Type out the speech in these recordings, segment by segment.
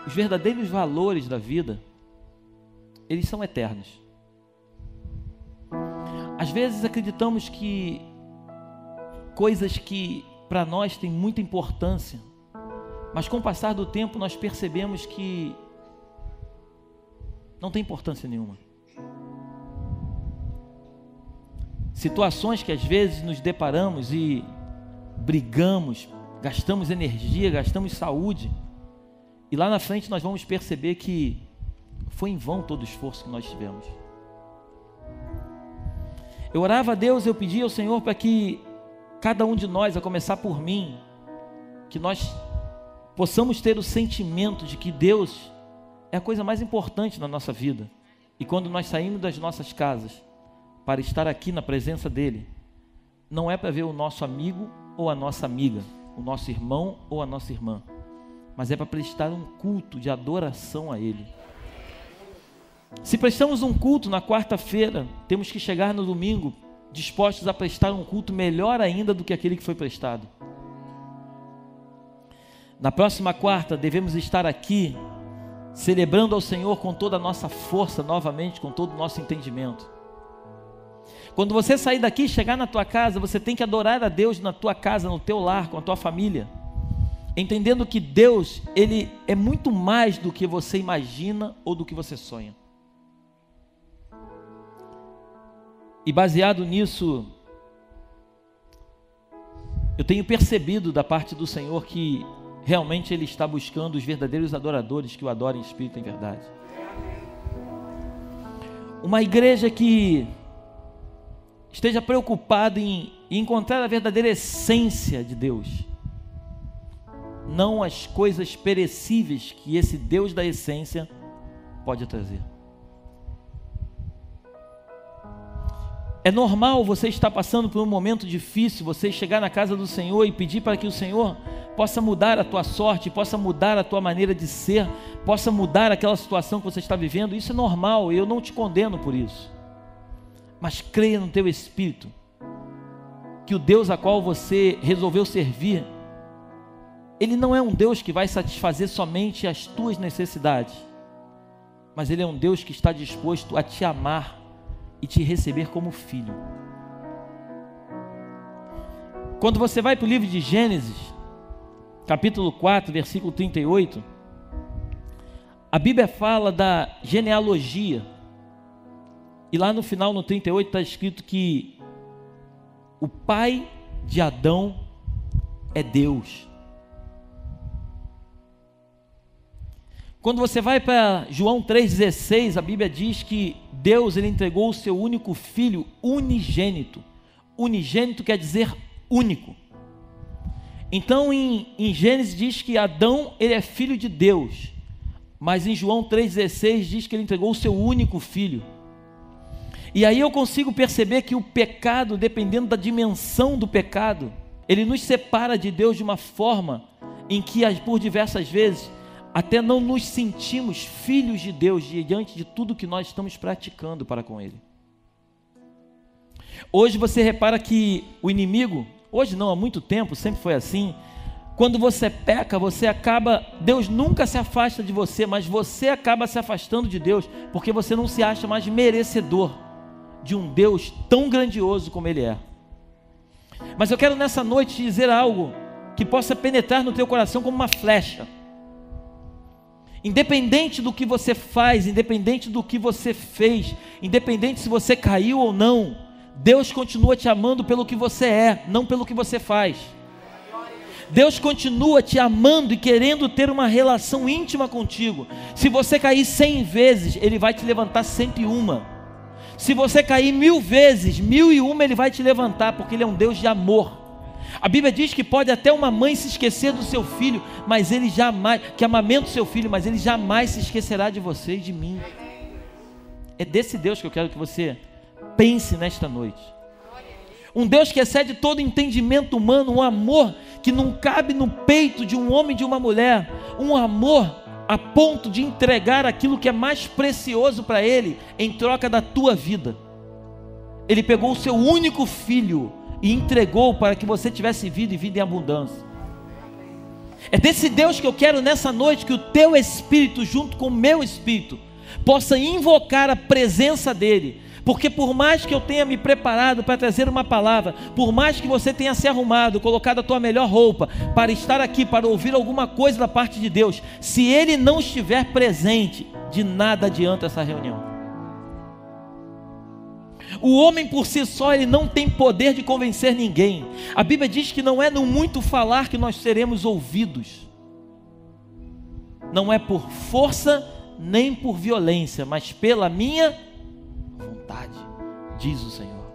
os verdadeiros valores da vida, eles são eternos. Às vezes acreditamos que coisas que para nós têm muita importância, mas com o passar do tempo nós percebemos que não tem importância nenhuma. Situações que às vezes nos deparamos e brigamos, gastamos energia, gastamos saúde, e lá na frente nós vamos perceber que foi em vão todo o esforço que nós tivemos. Eu orava a Deus, eu pedia ao Senhor para que cada um de nós, a começar por mim, que nós possamos ter o sentimento de que Deus é a coisa mais importante na nossa vida. E quando nós saímos das nossas casas para estar aqui na presença dEle, não é para ver o nosso amigo ou a nossa amiga, o nosso irmão ou a nossa irmã, mas é para prestar um culto de adoração a Ele. Se prestamos um culto na quarta-feira, temos que chegar no domingo dispostos a prestar um culto melhor ainda do que aquele que foi prestado. Na próxima quarta devemos estar aqui celebrando ao Senhor com toda a nossa força novamente, com todo o nosso entendimento. Quando você sair daqui e chegar na tua casa, você tem que adorar a Deus na tua casa, no teu lar, com a tua família, entendendo que Deus, Ele é muito mais do que você imagina ou do que você sonha. E baseado nisso, eu tenho percebido da parte do Senhor que realmente Ele está buscando os verdadeiros adoradores que o adorem em espírito e em verdade. Uma igreja que esteja preocupada em encontrar a verdadeira essência de Deus, não as coisas perecíveis que esse Deus da essência pode trazer. É normal você estar passando por um momento difícil, você chegar na casa do Senhor e pedir para que o Senhor possa mudar a tua sorte, possa mudar a tua maneira de ser, possa mudar aquela situação que você está vivendo. Isso é normal, eu não te condeno por isso. Mas creia no teu espírito, que o Deus a qual você resolveu servir, Ele não é um Deus que vai satisfazer somente as tuas necessidades, mas Ele é um Deus que está disposto a te amar e te receber como filho. Quando você vai para o livro de Gênesis, capítulo 4, versículo 38, a Bíblia fala da genealogia, e lá no final, no 38, está escrito que o pai de Adão é Deus. Quando você vai para João 3,16, a Bíblia diz que Deus, Ele entregou o seu único filho unigênito. Unigênito quer dizer único. Então em Gênesis diz que Adão, ele é filho de Deus, mas em João 3,16 diz que Ele entregou o seu único filho. E aí eu consigo perceber que o pecado, dependendo da dimensão do pecado, ele nos separa de Deus de uma forma em que por diversas vezes até não nos sentimos filhos de Deus diante de tudo que nós estamos praticando para com Ele. Hoje você repara que o inimigo, hoje não, há muito tempo, sempre foi assim, quando você peca, você acaba, Deus nunca se afasta de você, mas você acaba se afastando de Deus, porque você não se acha mais merecedor de um Deus tão grandioso como Ele é. Mas eu quero nessa noite te dizer algo que possa penetrar no teu coração como uma flecha. Independente do que você faz, independente do que você fez, independente se você caiu ou não, Deus continua te amando pelo que você é, não pelo que você faz. Deus continua te amando e querendo ter uma relação íntima contigo. Se você cair 100 vezes, Ele vai te levantar 101. Se você cair 1000 vezes, 1001 Ele vai te levantar, porque Ele é um Deus de amor. A Bíblia diz que pode até uma mãe se esquecer do seu filho, mas Ele jamais, que amamenta o seu filho, mas Ele jamais se esquecerá de você e de mim. É desse Deus que eu quero que você pense nesta noite. Um Deus que excede todo entendimento humano, um amor que não cabe no peito de um homem e de uma mulher, um amor a ponto de entregar aquilo que é mais precioso para Ele em troca da tua vida. Ele pegou o seu único filho e entregou para que você tivesse vida e vida em abundância. É desse Deus que eu quero nessa noite que o teu espírito, junto com o meu espírito, possa invocar a presença dele. Porque por mais que eu tenha me preparado para trazer uma palavra, por mais que você tenha se arrumado, colocado a tua melhor roupa para estar aqui, para ouvir alguma coisa da parte de Deus, se ele não estiver presente, de nada adianta essa reunião. O homem por si só, ele não tem poder de convencer ninguém. A Bíblia diz que não é no muito falar que nós seremos ouvidos. Não é por força nem por violência, mas pela minha vontade, diz o Senhor.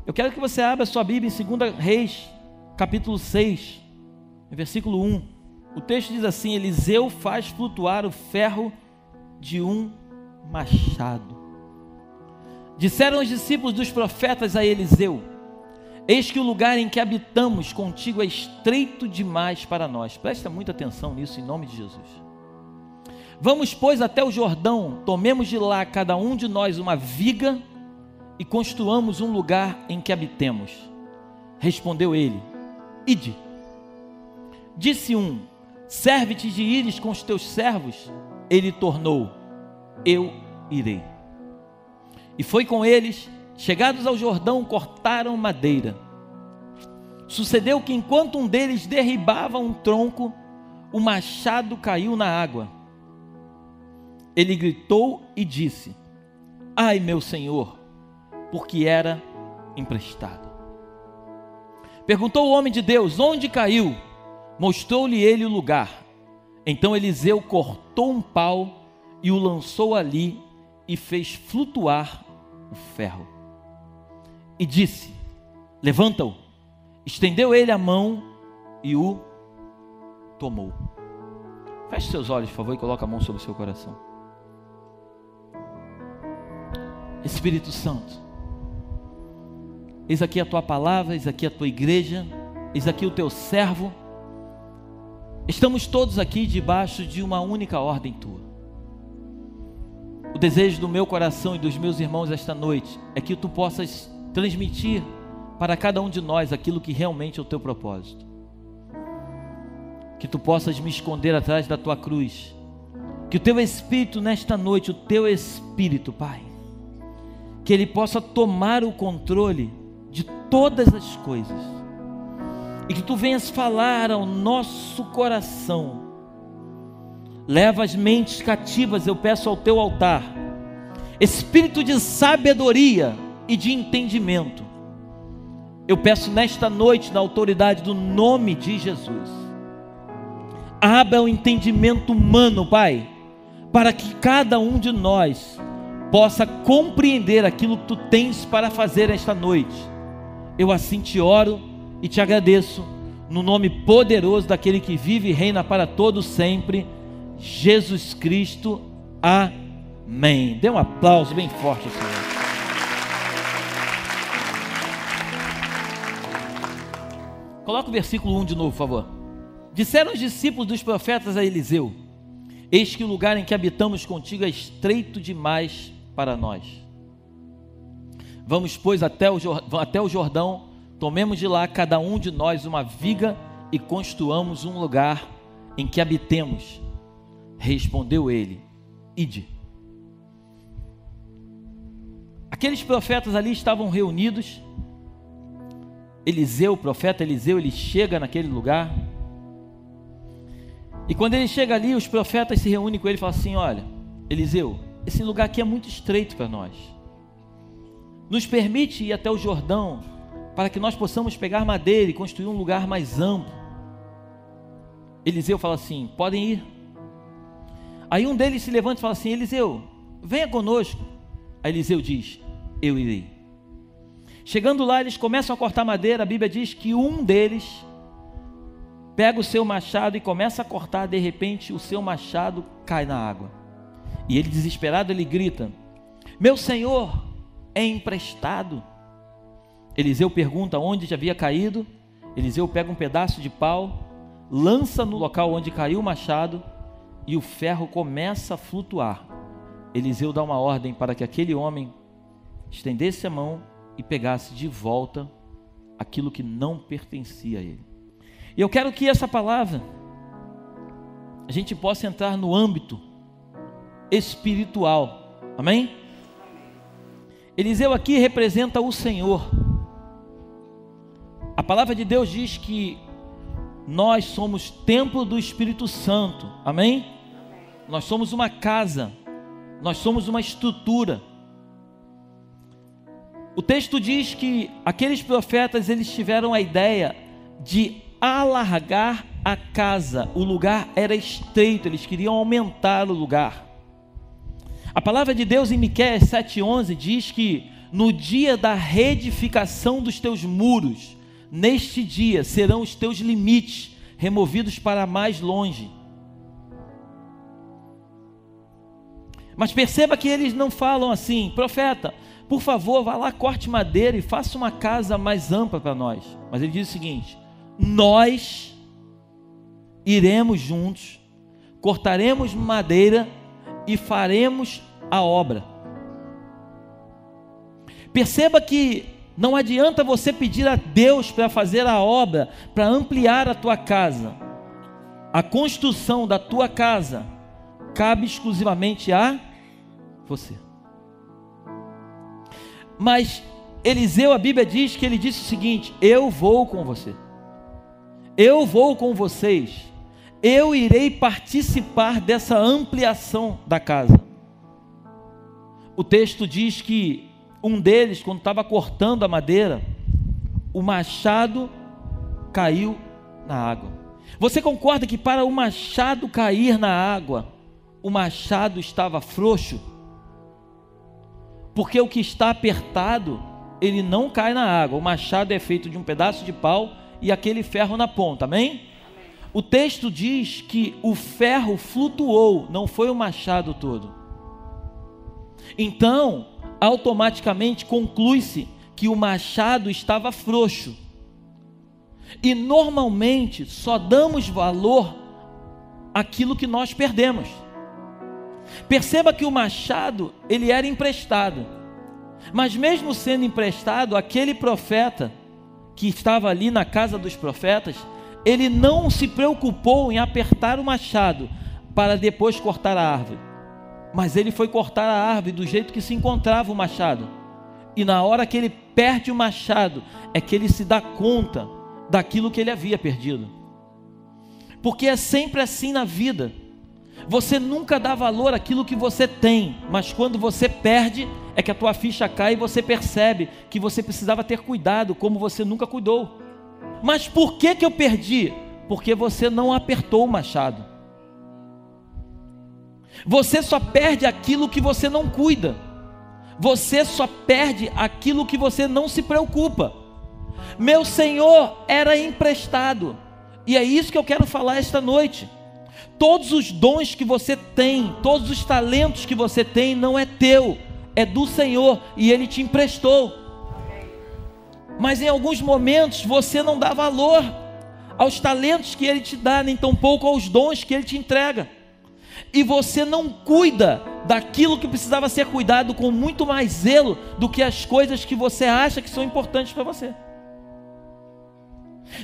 Eu quero que você abra sua Bíblia em 2 Reis, capítulo 6, versículo 1. O texto diz assim: Eliseu faz flutuar o ferro de um machado. Disseram os discípulos dos profetas a Eliseu: eis que o lugar em que habitamos contigo é estreito demais para nós. Presta muita atenção nisso, em nome de Jesus. Vamos, pois, até o Jordão, tomemos de lá cada um de nós uma viga e construamos um lugar em que habitemos. Respondeu ele: ide. Disse um: serve-te de ires com os teus servos. Ele tornou: eu irei. E foi com eles. Chegados ao Jordão, cortaram madeira. Sucedeu que enquanto um deles derribava um tronco, o machado caiu na água. Ele gritou e disse: ai, meu senhor, porque era emprestado. Perguntou o homem de Deus: onde caiu? Mostrou-lhe ele o lugar. Então Eliseu cortou um pau e o lançou ali e fez flutuar o ferro. E disse: levanta-o. Estendeu ele a mão e o tomou. Feche seus olhos, por favor, e coloque a mão sobre o seu coração. Espírito Santo, eis aqui a tua palavra, eis aqui a tua igreja, eis aqui o teu servo. Estamos todos aqui debaixo de uma única ordem tua. O desejo do meu coração e dos meus irmãos esta noite é que tu possas transmitir para cada um de nós aquilo que realmente é o teu propósito. Que tu possas me esconder atrás da tua cruz. Que o teu Espírito nesta noite, o teu Espírito, Pai, que ele possa tomar o controle de todas as coisas. E que tu venhas falar ao nosso coração. Leva as mentes cativas, eu peço ao teu altar, espírito de sabedoria e de entendimento. Eu peço nesta noite, na autoridade do nome de Jesus, abra o entendimento humano, Pai, para que cada um de nós possa compreender aquilo que tu tens para fazer esta noite. Eu assim te oro e te agradeço, no nome poderoso daquele que vive e reina para todos sempre, Jesus Cristo, amém. Dê um aplauso bem forte ao Senhor. Coloca o versículo 1 de novo, por favor. Disseram os discípulos dos profetas a Eliseu: eis que o lugar em que habitamos contigo é estreito demais para nós. Vamos, pois, até o Jordão, tomemos de lá cada um de nós uma viga e construamos um lugar em que habitemos. Respondeu ele: ide. Aqueles profetas ali estavam reunidos. Eliseu, o profeta Eliseu, ele chega naquele lugar. E quando ele chega ali, os profetas se reúnem com ele e falam assim: olha, Eliseu, esse lugar aqui é muito estreito para nós. Nos permite ir até o Jordão, para que nós possamos pegar madeira e construir um lugar mais amplo. Eliseu fala assim: podem ir. Aí um deles se levanta e fala assim: Eliseu, venha conosco. Aí Eliseu diz: eu irei. Chegando lá, eles começam a cortar madeira. A Bíblia diz que um deles pega o seu machado e começa a cortar. De repente o seu machado cai na água. E ele, desesperado, ele grita: meu senhor, é emprestado. Eliseu pergunta onde havia caído. Eliseu pega um pedaço de pau, lança no local onde caiu o machado, e o ferro começa a flutuar. Eliseu dá uma ordem para que aquele homem estendesse a mão e pegasse de volta aquilo que não pertencia a ele. E eu quero que essa palavra a gente possa entrar no âmbito espiritual. Amém? Eliseu aqui representa o Senhor. A palavra de Deus diz que nós somos templo do Espírito Santo. Amém? Nós somos uma casa, nós somos uma estrutura. O texto diz que aqueles profetas, eles tiveram a ideia de alargar a casa. O lugar era estreito, eles queriam aumentar o lugar. A palavra de Deus em Miqueias 7,11 diz que no dia da reedificação dos teus muros, neste dia serão os teus limites removidos para mais longe. Mas perceba que eles não falam assim: profeta, por favor, vá lá, corte madeira e faça uma casa mais ampla para nós. Mas ele diz o seguinte: nós iremos juntos, cortaremos madeira e faremos a obra. Perceba que não adianta você pedir a Deus para fazer a obra, para ampliar a tua casa. A construção da tua casa cabe exclusivamente a você. Mas Eliseu, a Bíblia diz que ele disse o seguinte: eu vou com você, eu vou com vocês, eu irei participar dessa ampliação da casa. O texto diz que um deles, quando estava cortando a madeira, o machado caiu na água. Você concorda que para o machado cair na água, o machado estava frouxo? Porque o que está apertado, ele não cai na água. O machado é feito de um pedaço de pau e aquele ferro na ponta, amém? O texto diz que o ferro flutuou, não foi o machado todo. Então, automaticamente conclui-se que o machado estava frouxo. E normalmente só damos valor àquilo que nós perdemos. Perceba que o machado, ele era emprestado. Mas mesmo sendo emprestado, aquele profeta que estava ali na casa dos profetas, ele não se preocupou em apertar o machado para depois cortar a árvore. Mas ele foi cortar a árvore do jeito que se encontrava o machado. E na hora que ele perde o machado, é que ele se dá conta daquilo que ele havia perdido. Porque é sempre assim na vida. Você nunca dá valor àquilo que você tem, mas quando você perde, é que a tua ficha cai e você percebe que você precisava ter cuidado como você nunca cuidou. Mas por que eu perdi? Porque você não apertou o machado. Você só perde aquilo que você não cuida. Você só perde aquilo que você não se preocupa. Meu Senhor era emprestado. E é isso que eu quero falar esta noite. Todos os dons que você tem, todos os talentos que você tem, não é teu, é do Senhor, e Ele te emprestou. Mas em alguns momentos você não dá valor aos talentos que Ele te dá, nem tampouco aos dons que Ele te entrega. E você não cuida daquilo que precisava ser cuidado com muito mais zelo do que as coisas que você acha que são importantes para você.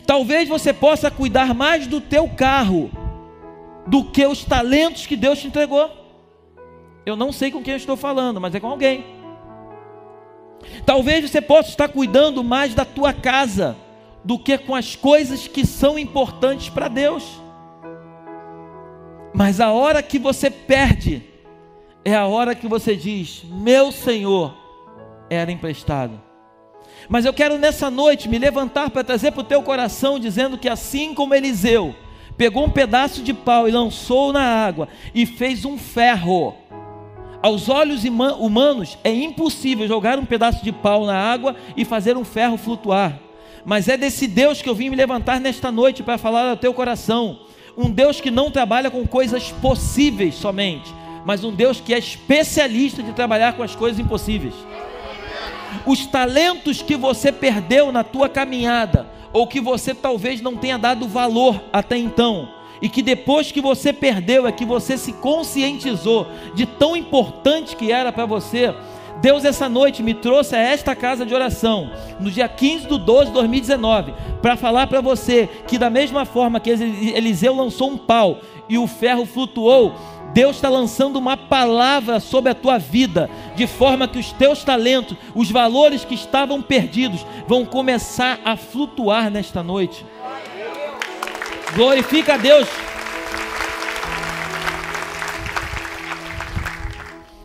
Talvez você possa cuidar mais do teu carro do que os talentos que Deus te entregou. Eu não sei com quem eu estou falando, mas é com alguém. Talvez você possa estar cuidando mais da tua casa do que com as coisas que são importantes para Deus. Mas a hora que você perde, é a hora que você diz: meu Senhor era emprestado. Mas eu quero nessa noite me levantar para trazer para o teu coração, dizendo que assim como Eliseu pegou um pedaço de pau e lançou na água e fez um ferro, aos olhos humanos é impossível jogar um pedaço de pau na água e fazer um ferro flutuar. Mas é desse Deus que eu vim me levantar nesta noite para falar ao teu coração. Um Deus que não trabalha com coisas possíveis somente, mas um Deus que é especialista de trabalhar com as coisas impossíveis. Os talentos que você perdeu na tua caminhada, ou que você talvez não tenha dado valor até então, e que depois que você perdeu é que você se conscientizou de tão importante que era para você, Deus essa noite me trouxe a esta casa de oração, no dia 15/12/2019, para falar para você que da mesma forma que Eliseu lançou um pau e o ferro flutuou, Deus está lançando uma palavra sobre a tua vida, de forma que os teus talentos, os valores que estavam perdidos, vão começar a flutuar nesta noite. Glorifica a Deus.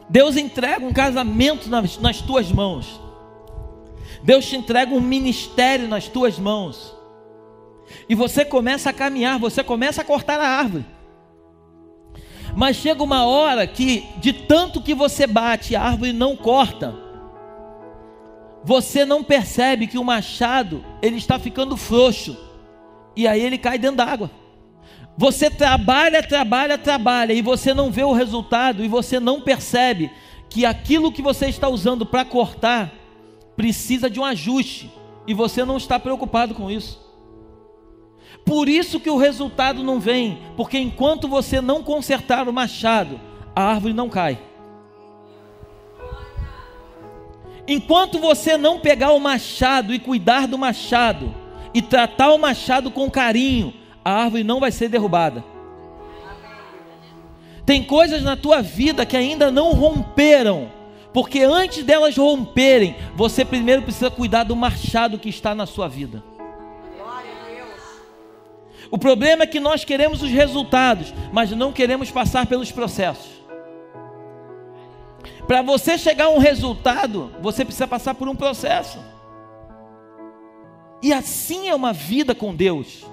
Deus entrega um casamento nas tuas mãos. Deus te entrega um ministério nas tuas mãos. E você começa a caminhar, você começa a cortar a árvore. Mas chega uma hora que, de tanto que você bate, a árvore não corta. Você não percebe que o machado, ele está ficando frouxo. E aí ele cai dentro d'água. Você trabalha, e você não vê o resultado, e você não percebe que aquilo que você está usando para cortar, precisa de um ajuste, e você não está preocupado com isso. Por isso que o resultado não vem, porque enquanto você não consertar o machado, a árvore não cai. Enquanto você não pegar o machado e cuidar do machado, e tratar o machado com carinho, a árvore não vai ser derrubada. Tem coisas na tua vida que ainda não romperam, porque antes delas romperem, você primeiro precisa cuidar do machado que está na sua vida. O problema é que nós queremos os resultados, mas não queremos passar pelos processos. Para você chegar a um resultado, você precisa passar por um processo. E assim é uma vida com Deus.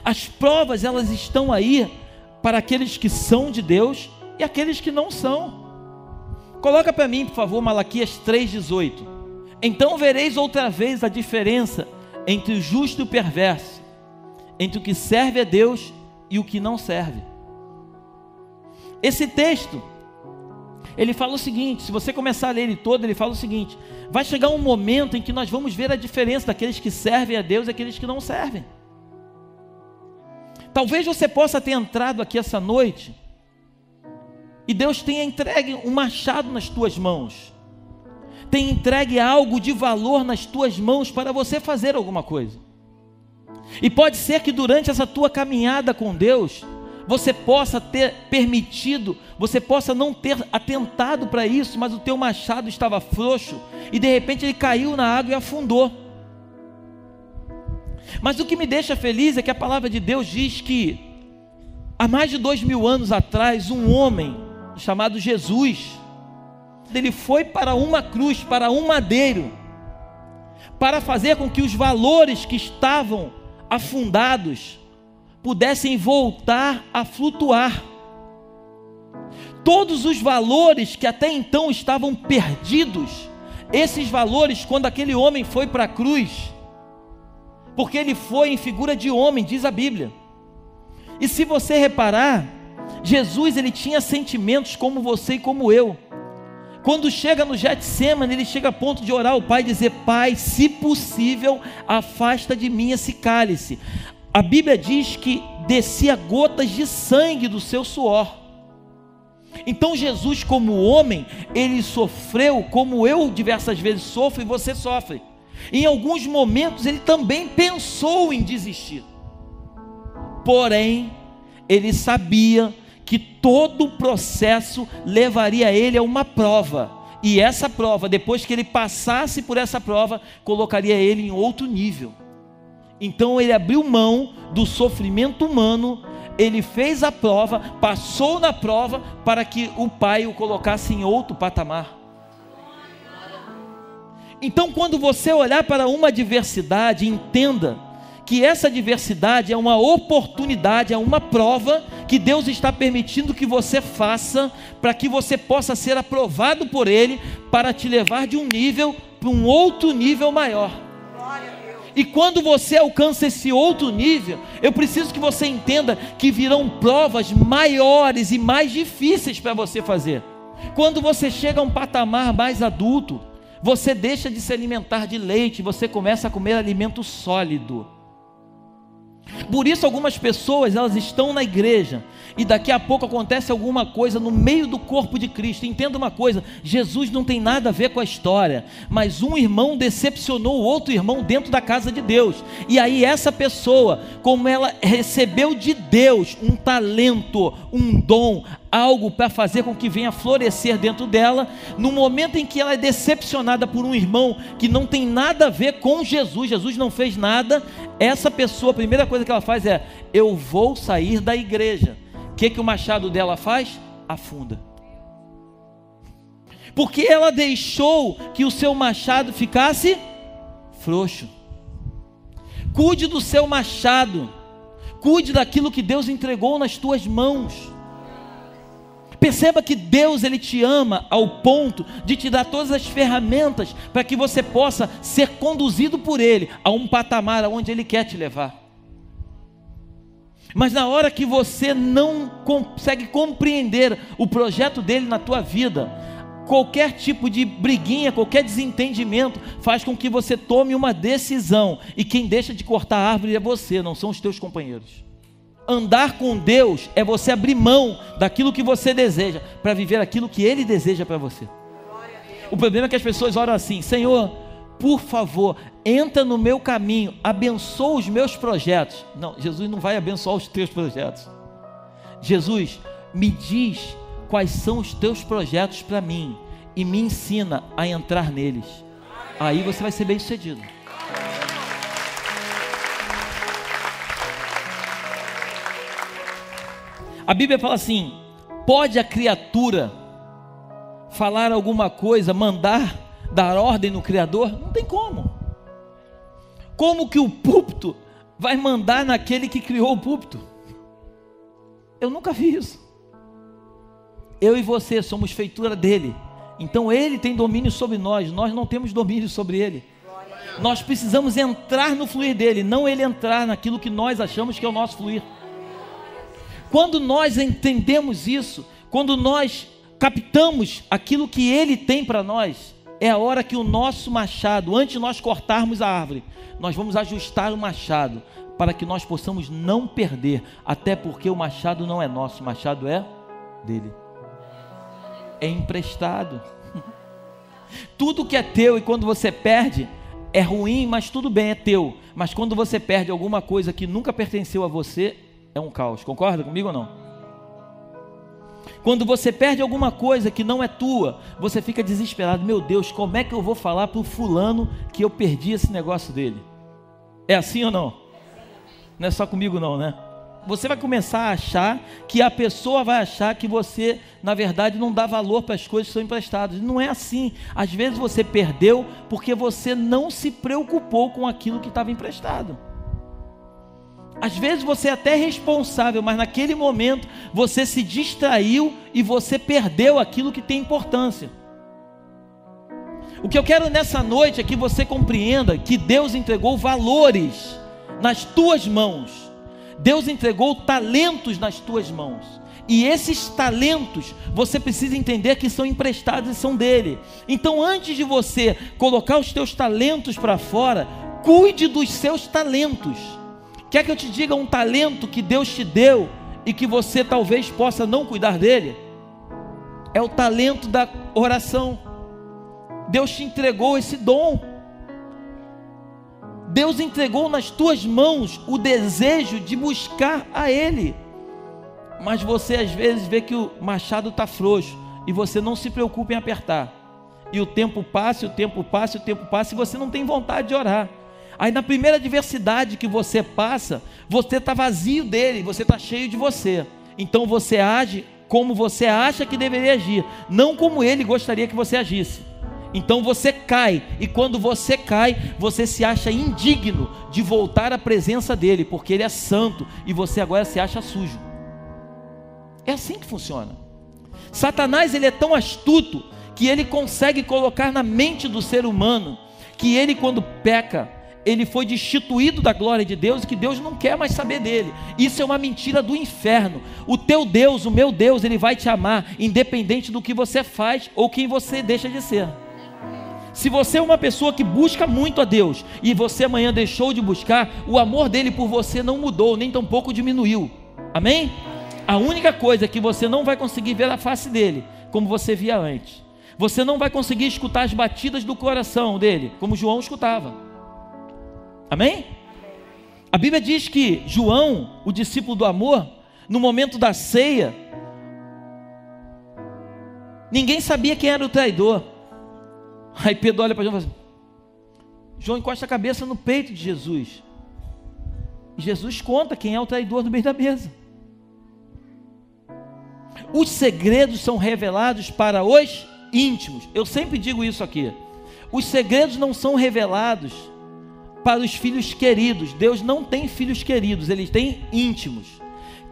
As provas, elas estão aí para aqueles que são de Deus e aqueles que não são. Coloca para mim, por favor, Malaquias 3,18. Então vereis outra vez a diferença entre o justo e o perverso, entre o que serve a Deus e o que não serve. Esse texto, ele fala o seguinte, se você começar a ler ele todo, ele fala o seguinte: vai chegar um momento em que nós vamos ver a diferença daqueles que servem a Deus e aqueles que não servem. Talvez você possa ter entrado aqui essa noite e Deus tenha entregue um machado nas tuas mãos, tenha entregue algo de valor nas tuas mãos para você fazer alguma coisa. E pode ser que durante essa tua caminhada com Deus, você possa ter permitido, você possa não ter atentado para isso, mas o teu machado estava frouxo e de repente ele caiu na água e afundou. Mas o que me deixa feliz é que a palavra de Deus diz que há mais de 2000 anos atrás, um homem chamado Jesus, ele foi para uma cruz, para um madeiro, para fazer com que os valores que estavam afundados pudessem voltar a flutuar. Todos os valores que até então estavam perdidos, esses valores, quando aquele homem foi para a cruz, porque ele foi em figura de homem, diz a Bíblia. E se você reparar, Jesus, ele tinha sentimentos como você e como eu. Quando chega no Getsemane, ele chega a ponto de orar ao Pai e dizer: Pai, se possível, afasta de mim esse cálice. A Bíblia diz que descia gotas de sangue do seu suor. Então Jesus, como homem, ele sofreu como eu diversas vezes sofro e você sofre. Em alguns momentos ele também pensou em desistir, porém ele sabia que todo o processo levaria ele a uma prova, e essa prova, depois que ele passasse por essa prova, colocaria ele em outro nível. Então ele abriu mão do sofrimento humano, ele fez a prova, passou na prova, para que o Pai o colocasse em outro patamar. Então, quando você olhar para uma adversidade, entenda que essa adversidade é uma oportunidade, é uma prova que Deus está permitindo que você faça, para que você possa ser aprovado por Ele, para te levar de um nível para um outro nível maior. E quando você alcança esse outro nível, eu preciso que você entenda que virão provas maiores e mais difíceis para você fazer. Quando você chega a um patamar mais adulto, você deixa de se alimentar de leite, você começa a comer alimento sólido. Por isso algumas pessoas, elas estão na igreja e daqui a pouco acontece alguma coisa no meio do corpo de Cristo. Entenda uma coisa, Jesus não tem nada a ver com a história, mas um irmão decepcionou o outro irmão dentro da casa de Deus, e aí essa pessoa, como ela recebeu de Deus um talento, um dom, algo para fazer com que venha florescer dentro dela, no momento em que ela é decepcionada por um irmão que não tem nada a ver com Jesus, Jesus não fez nada, essa pessoa, a primeira coisa que ela faz é: eu vou sair da igreja. O que o machado dela faz? Afunda. Porque ela deixou que o seu machado ficasse frouxo. Cuide do seu machado, cuide daquilo que Deus entregou nas tuas mãos. Perceba que Deus, Ele te ama ao ponto de te dar todas as ferramentas para que você possa ser conduzido por Ele a um patamar onde Ele quer te levar. Mas na hora que você não consegue compreender o projeto dele na tua vida, qualquer tipo de briguinha, qualquer desentendimento faz com que você tome uma decisão, e quem deixa de cortar a árvore é você, não são os teus companheiros. Andar com Deus é você abrir mão daquilo que você deseja para viver aquilo que Ele deseja para você. O problema é que as pessoas oram assim: Senhor, por favor, entra no meu caminho, abençoa os meus projetos. Não, Jesus não vai abençoar os teus projetos. Jesus, me diz quais são os teus projetos para mim e me ensina a entrar neles. Aí você vai ser bem sucedido. A Bíblia fala assim: pode a criatura falar alguma coisa, mandar, dar ordem no Criador? Não tem como. Como que o púlpito vai mandar naquele que criou o púlpito? Eu nunca vi isso. Eu e você somos feitura dele, então ele tem domínio sobre nós, nós não temos domínio sobre ele. Nós precisamos entrar no fluir dele, não ele entrar naquilo que nós achamos que é o nosso fluir. Quando nós entendemos isso, quando nós captamos aquilo que ele tem para nós, é a hora que o nosso machado, antes de nós cortarmos a árvore, nós vamos ajustar o machado, para que nós possamos não perder, até porque o machado não é nosso, o machado é dele, é emprestado. Tudo que é teu, e quando você perde, é ruim, mas tudo bem, é teu. Mas quando você perde alguma coisa que nunca pertenceu a você, é um caos. Concorda comigo ou não? Quando você perde alguma coisa que não é tua, você fica desesperado. Meu Deus, como é que eu vou falar para o fulano que eu perdi esse negócio dele? É assim ou não? Não é só comigo não, né? Você vai começar a achar que a pessoa vai achar que você, na verdade, não dá valor para as coisas que são emprestadas. Não é assim. Às vezes você perdeu porque você não se preocupou com aquilo que estava emprestado. Às vezes você é até responsável, mas naquele momento você se distraiu e você perdeu aquilo que tem importância. O que eu quero nessa noite é que você compreenda que Deus entregou valores nas tuas mãos. Deus entregou talentos nas tuas mãos. E esses talentos, você precisa entender que são emprestados e são dele. Então, antes de você colocar os teus talentos para fora, cuide dos seus talentos. Quer que eu te diga um talento que Deus te deu e que você talvez possa não cuidar dele? É o talento da oração. Deus te entregou esse dom. Deus entregou nas tuas mãos o desejo de buscar a Ele. Mas você às vezes vê que o machado está frouxo e você não se preocupa em apertar. E o tempo passa, o tempo passa, o tempo passa e você não tem vontade de orar. Aí na primeira adversidade que você passa, você está vazio dele, você está cheio de você. Então você age como você acha que deveria agir, não como ele gostaria que você agisse. Então você cai, e quando você cai, você se acha indigno de voltar à presença dele, porque ele é santo, e você agora se acha sujo. É assim que funciona. Satanás, ele é tão astuto, que ele consegue colocar na mente do ser humano, que ele quando peca, ele foi destituído da glória de Deus, e que Deus não quer mais saber dele. Isso é uma mentira do inferno. O teu Deus, o meu Deus, ele vai te amar, independente do que você faz, ou quem você deixa de ser. Se você é uma pessoa que busca muito a Deus e você amanhã deixou de buscar, o amor dele por você não mudou, nem tampouco diminuiu. Amém? A única coisa é que você não vai conseguir ver a face dele como você via antes. Você não vai conseguir escutar as batidas do coração dele como João escutava. Amém? A Bíblia diz que João, o discípulo do amor, no momento da ceia, ninguém sabia quem era o traidor. Aí Pedro olha para João e fala assim, João encosta a cabeça no peito de Jesus. E Jesus conta quem é o traidor no meio da mesa. Os segredos são revelados para os íntimos. Eu sempre digo isso aqui. Os segredos não são revelados para os filhos queridos. Deus não tem filhos queridos, Ele tem íntimos.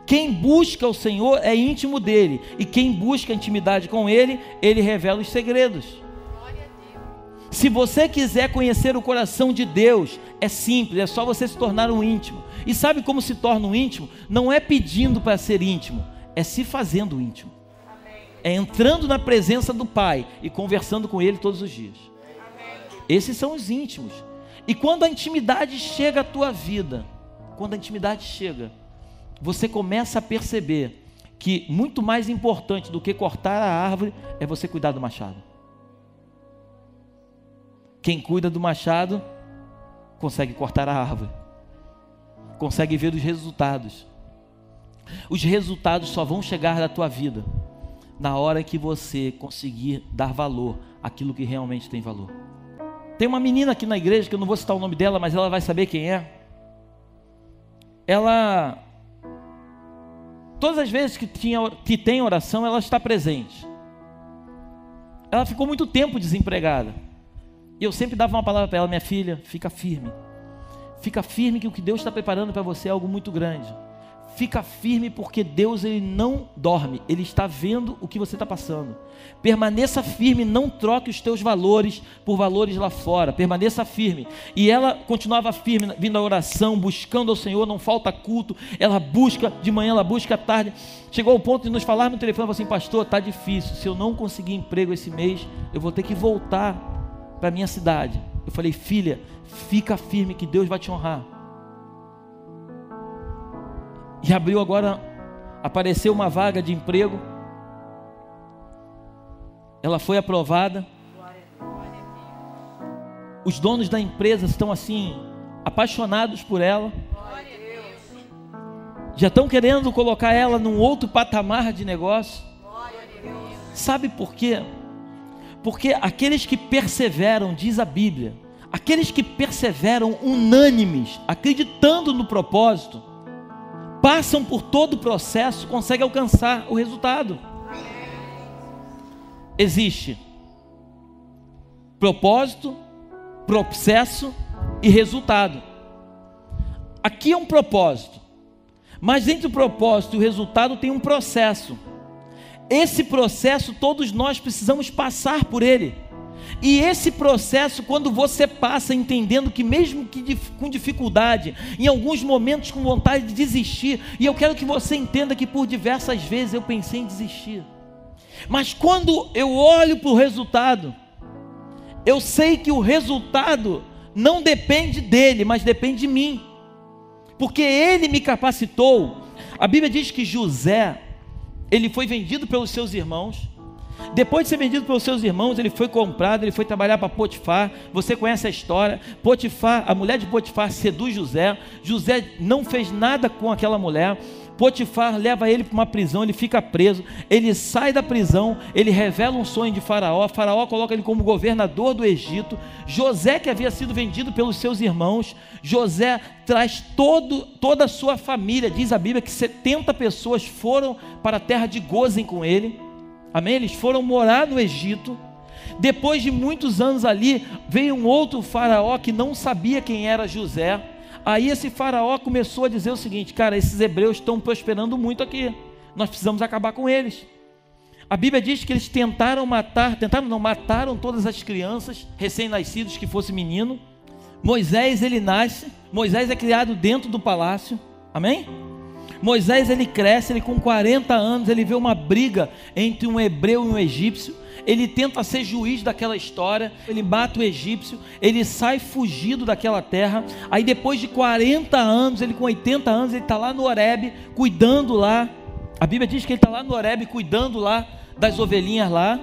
Quem busca o Senhor é íntimo dele. E quem busca intimidade com Ele, Ele revela os segredos. Se você quiser conhecer o coração de Deus, é simples, é só você se tornar um íntimo. E sabe como se torna um íntimo? Não é pedindo para ser íntimo, é se fazendo íntimo. É entrando na presença do Pai e conversando com Ele todos os dias. Esses são os íntimos. E quando a intimidade chega à tua vida, quando a intimidade chega, você começa a perceber que muito mais importante do que cortar a árvore é você cuidar do machado. Quem cuida do machado consegue cortar a árvore, consegue ver os resultados. Os resultados só vão chegar na tua vida na hora que você conseguir dar valor àquilo que realmente tem valor. Tem uma menina aqui na igreja, que eu não vou citar o nome dela, mas ela vai saber quem é. Ela, todas as vezes que tem oração, ela está presente. Ela ficou muito tempo desempregada. E eu sempre dava uma palavra para ela, minha filha, fica firme. Fica firme que o que Deus está preparando para você é algo muito grande. Fica firme porque Deus, Ele não dorme, Ele está vendo o que você está passando. Permaneça firme, não troque os teus valores por valores lá fora, permaneça firme. E ela continuava firme, vindo à oração, buscando ao Senhor, não falta culto, ela busca, de manhã ela busca, à tarde. Chegou ao ponto de nos falar no telefone, falou assim, pastor, está difícil, se eu não conseguir emprego esse mês, eu vou ter que voltar para a minha cidade. Eu falei, filha, fica firme que Deus vai te honrar. E abriu agora, apareceu uma vaga de emprego, ela foi aprovada. Os donos da empresa estão assim, apaixonados por ela, já estão querendo colocar ela num outro patamar de negócio. Sabe por quê? Porque aqueles que perseveram, diz a Bíblia, aqueles que perseveram unânimes, acreditando no propósito, passam por todo o processo, conseguem alcançar o resultado. Existe propósito, processo e resultado. Aqui é um propósito, mas entre o propósito e o resultado tem um processo. Esse processo todos nós precisamos passar por ele. E esse processo, quando você passa entendendo que mesmo que com dificuldade, em alguns momentos com vontade de desistir, e eu quero que você entenda que por diversas vezes eu pensei em desistir, mas quando eu olho para o resultado, eu sei que o resultado não depende dele, mas depende de mim, porque ele me capacitou. A Bíblia diz que José, ele foi vendido pelos seus irmãos. Depois de ser vendido pelos seus irmãos, ele foi comprado, ele foi trabalhar para Potifar. Você conhece a história. Potifar, a mulher de Potifar seduz José. José não fez nada com aquela mulher. Potifar leva ele para uma prisão, ele fica preso. Ele sai da prisão, ele revela um sonho de Faraó. Faraó coloca ele como governador do Egito. José, que havia sido vendido pelos seus irmãos, José traz toda a sua família. Diz a Bíblia que 70 pessoas foram para a terra de Gósen com ele. Amém? Eles foram morar no Egito. Depois de muitos anos ali, veio um outro faraó que não sabia quem era José. Aí esse faraó começou a dizer o seguinte: cara, esses hebreus estão prosperando muito aqui, nós precisamos acabar com eles. A Bíblia diz que eles mataram todas as crianças recém-nascidos que fosse menino. Moisés, ele nasce, Moisés é criado dentro do palácio, amém? Moisés, ele cresce, ele com 40 anos, ele vê uma briga entre um hebreu e um egípcio. ele tenta ser juiz daquela história, ele mata o egípcio, ele sai fugido daquela terra. Aí depois de 40 anos, ele com 80 anos, ele está lá no Horebe, cuidando lá. A Bíblia diz que ele está lá no Horebe, cuidando lá das ovelhinhas lá.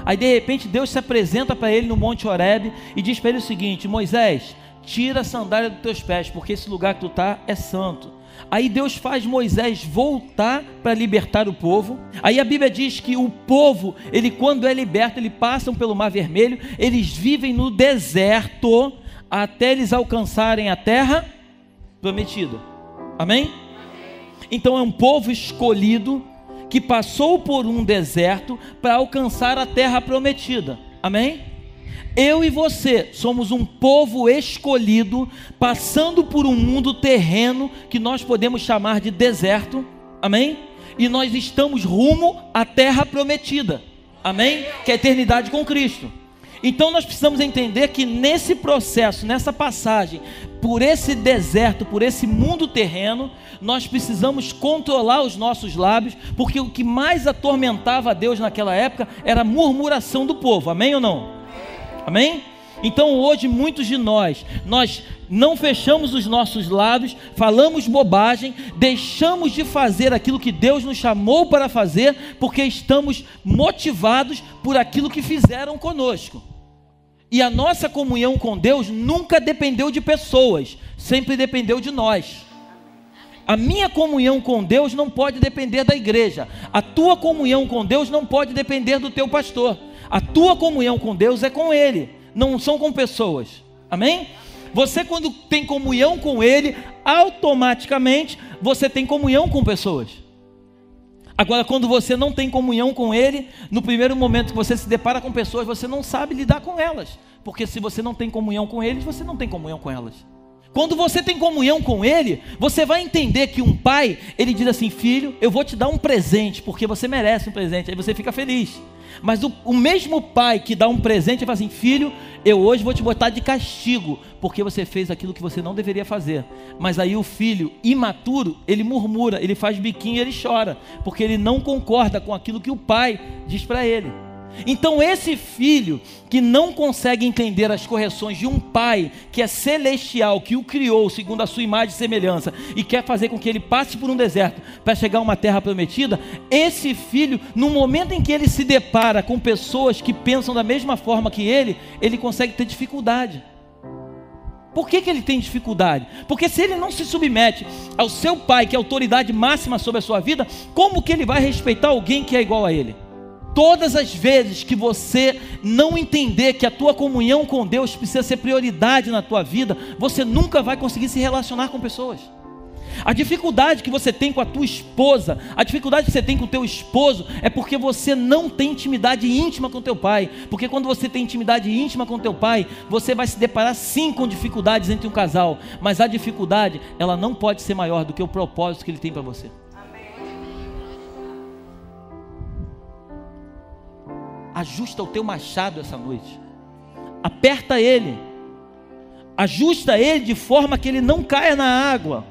Aí de repente Deus se apresenta para ele no Monte Horebe e diz para ele o seguinte: Moisés, tira a sandália dos teus pés, porque esse lugar que tu está é santo. Aí Deus faz Moisés voltar para libertar o povo. Aí a Bíblia diz que o povo, ele quando é liberto, eles passam pelo Mar Vermelho, eles vivem no deserto até eles alcançarem a terra prometida. Amém? Então é um povo escolhido que passou por um deserto para alcançar a terra prometida. Amém? Eu e você somos um povo escolhido, passando por um mundo terreno que nós podemos chamar de deserto. Amém? E nós estamos rumo à terra prometida. Amém? Que é a eternidade com Cristo. Então nós precisamos entender que nesse processo, nessa passagem, por esse deserto, por esse mundo terreno, nós precisamos controlar os nossos lábios, porque o que mais atormentava a Deus naquela época era a murmuração do povo. Amém ou não? Amém? Então hoje muitos de nós não fechamos os nossos lábios, falamos bobagem, deixamos de fazer aquilo que Deus nos chamou para fazer, porque estamos motivados por aquilo que fizeram conosco. E a nossa comunhão com Deus nunca dependeu de pessoas, sempre dependeu de nós. A minha comunhão com Deus não pode depender da igreja. A tua comunhão com Deus não pode depender do teu pastor. A tua comunhão com Deus é com Ele, não são com pessoas. Amém? Você quando tem comunhão com Ele, automaticamente você tem comunhão com pessoas. Agora quando você não tem comunhão com Ele, no primeiro momento que você se depara com pessoas, você não sabe lidar com elas. Porque se você não tem comunhão com eles, você não tem comunhão com elas. Quando você tem comunhão com Ele, você vai entender que um pai, ele diz assim: filho, eu vou te dar um presente, porque você merece um presente. Aí você fica feliz. Mas o mesmo pai que dá um presente, ele fala assim: filho, eu hoje vou te botar de castigo, porque você fez aquilo que você não deveria fazer. Mas aí o filho imaturo, ele murmura, ele faz biquinho e ele chora, porque ele não concorda com aquilo que o pai diz para ele. Então esse filho que não consegue entender as correções de um pai que é celestial, que o criou segundo a sua imagem e semelhança, e quer fazer com que ele passe por um deserto para chegar a uma terra prometida, esse filho, no momento em que ele se depara com pessoas que pensam da mesma forma que ele consegue ter dificuldade. Por que ele tem dificuldade? Porque se ele não se submete ao seu pai, que é a autoridade máxima sobre a sua vida, como que ele vai respeitar alguém que é igual a ele? Todas as vezes que você não entender que a tua comunhão com Deus precisa ser prioridade na tua vida, você nunca vai conseguir se relacionar com pessoas. A dificuldade que você tem com a tua esposa, a dificuldade que você tem com o teu esposo, é porque você não tem intimidade íntima com o teu pai. Porque quando você tem intimidade íntima com o teu pai, você vai se deparar sim com dificuldades entre um casal, mas a dificuldade, ela não pode ser maior do que o propósito que ele tem para você. Ajusta o teu machado essa noite, aperta ele, ajusta ele de forma que ele não caia na água,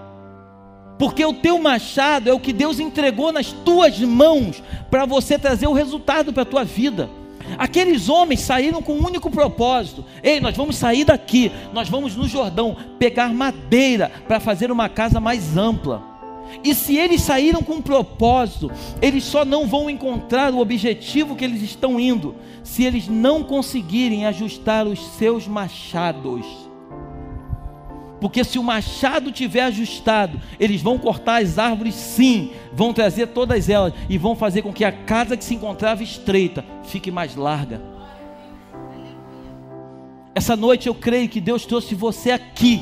porque o teu machado é o que Deus entregou nas tuas mãos para você trazer o resultado para a tua vida. Aqueles homens saíram com um único propósito: ei, nós vamos sair daqui, nós vamos no Jordão pegar madeira para fazer uma casa mais ampla. E se eles saíram com um propósito, eles só não vão encontrar o objetivo que eles estão indo, se eles não conseguirem ajustar os seus machados. Porque se o machado tiver ajustado, eles vão cortar as árvores sim, vão trazer todas elas, e vão fazer com que a casa que se encontrava estreita, fique mais larga. Essa noite eu creio que Deus trouxe você aqui,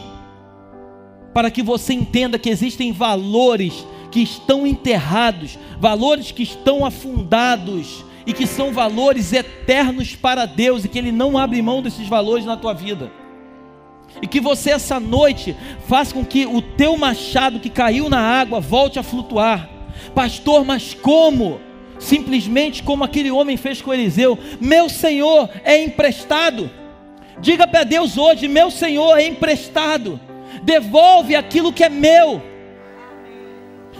para que você entenda que existem valores que estão enterrados, valores que estão afundados, e que são valores eternos para Deus, e que Ele não abre mão desses valores na tua vida. E que você essa noite faça com que o teu machado que caiu na água volte a flutuar. Pastor, mas como? Simplesmente como aquele homem fez com Eliseu: meu Senhor é emprestado. Diga para Deus hoje: meu Senhor é emprestado. Devolve aquilo que é meu.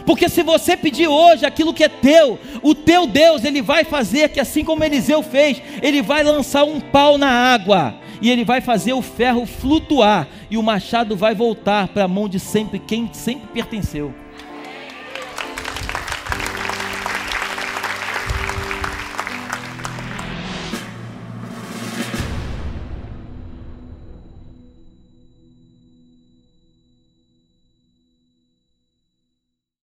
Porque se você pedir hoje aquilo que é teu, o teu Deus, Ele vai fazer que assim como Eliseu fez, Ele vai lançar um pau na água, e Ele vai fazer o ferro flutuar, e o machado vai voltar para a mão de sempre, quem sempre pertenceu.